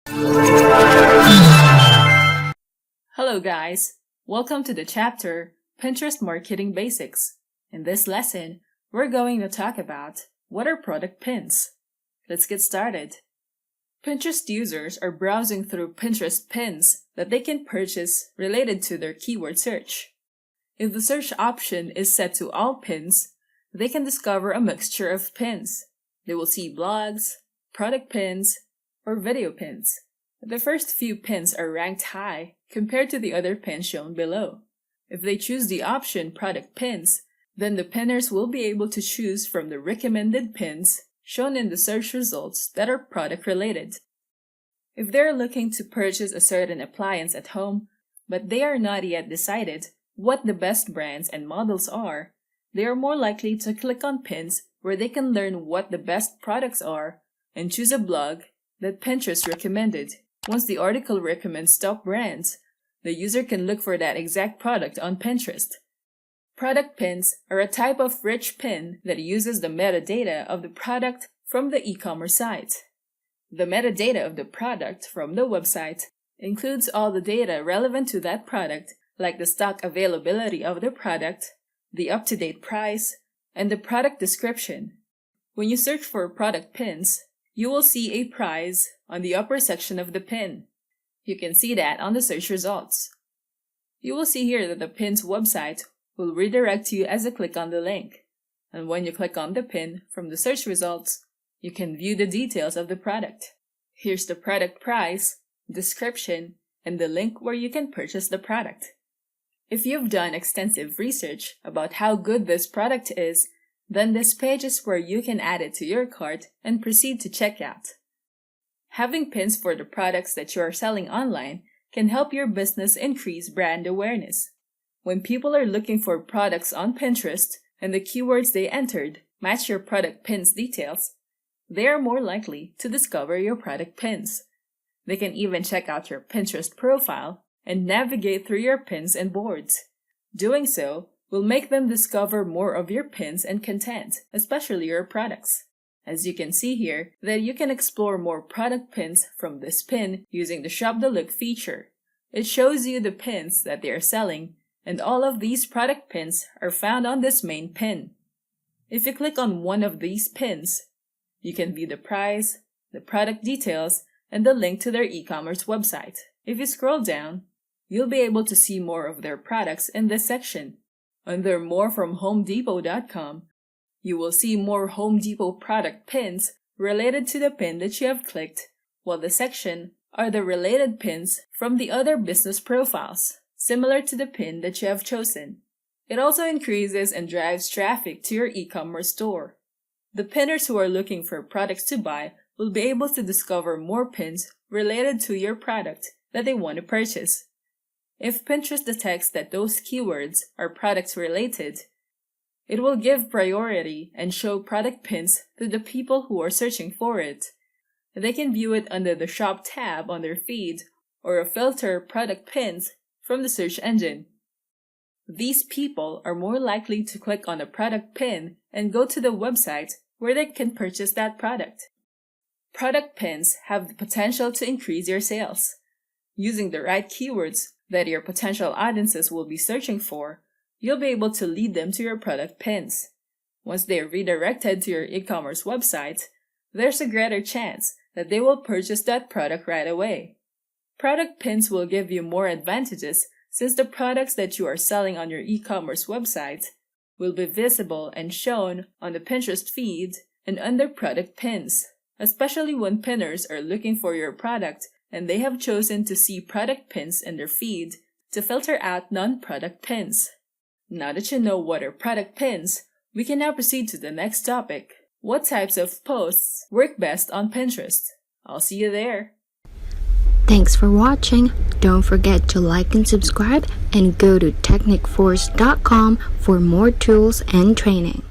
Hello guys! Welcome to the chapter Pinterest Marketing Basics. In this lesson, we're going to talk about what are product pins. Let's get started. Pinterest users are browsing through Pinterest pins that they can purchase related to their keyword search. If the search option is set to all pins, they can discover a mixture of pins. They will see blogs, product pins, or video pins. The first few pins are ranked high compared to the other pins shown below. If they choose the option Product Pins, then the pinners will be able to choose from the recommended pins shown in the search results that are product related. If they're looking to purchase a certain appliance at home, but they are not yet decided what the best brands and models are, they are more likely to click on pins where they can learn what the best products are and choose a blog that Pinterest recommended. Once the article recommends top brands, the user can look for that exact product on Pinterest. Product pins are a type of rich pin that uses the metadata of the product from the e-commerce site. The metadata of the product from the website includes all the data relevant to that product, like the stock availability of the product, the up-to-date price, and the product description. When you search for product pins, you will see a price on the upper section of the pin. You can see that on the search results. You will see here that the pin's website will redirect you as you click on the link. And when you click on the pin from the search results, you can view the details of the product. Here's the product price, description, and the link where you can purchase the product. If you've done extensive research about how good this product is, then this page is where you can add it to your cart and proceed to checkout. Having pins for the products that you are selling online can help your business increase brand awareness. When people are looking for products on Pinterest and the keywords they entered match your product pins details, they are more likely to discover your product pins. They can even check out your Pinterest profile and navigate through your pins and boards. Doing so will make them discover more of your pins and content, especially your products. As you can see here, that you can explore more product pins from this pin using the Shop the Look feature. It shows you the pins that they are selling, and all of these product pins are found on this main pin. If you click on one of these pins, you can view the price, the product details, and the link to their e-commerce website. If you scroll down, you'll be able to see more of their products in this section. Under More from HomeDepot.com, you will see more Home Depot product pins related to the pin that you have clicked, while the section are the related pins from the other business profiles, similar to the pin that you have chosen. It also increases and drives traffic to your e-commerce store. The pinners who are looking for products to buy will be able to discover more pins related to your product that they want to purchase. If Pinterest detects that those keywords are products related, it will give priority and show product pins to the people who are searching for it. They can view it under the Shop tab on their feed or filter product pins from the search engine. These people are more likely to click on a product pin and go to the website where they can purchase that product. Product pins have the potential to increase your sales. Using the right keywords that your potential audiences will be searching for, you'll be able to lead them to your product pins. Once they are redirected to your e-commerce website, there's a greater chance that they will purchase that product right away. Product pins will give you more advantages since the products that you are selling on your e-commerce website will be visible and shown on the Pinterest feed and under product pins, especially when pinners are looking for your product and they have chosen to see product pins in their feed to filter out non-product pins. Now that you know what are product pins, we can now proceed to the next topic. What types of posts work best on Pinterest? I'll see you there. Thanks for watching. Don't forget to like and subscribe and go to technicforce.com for more tools and training.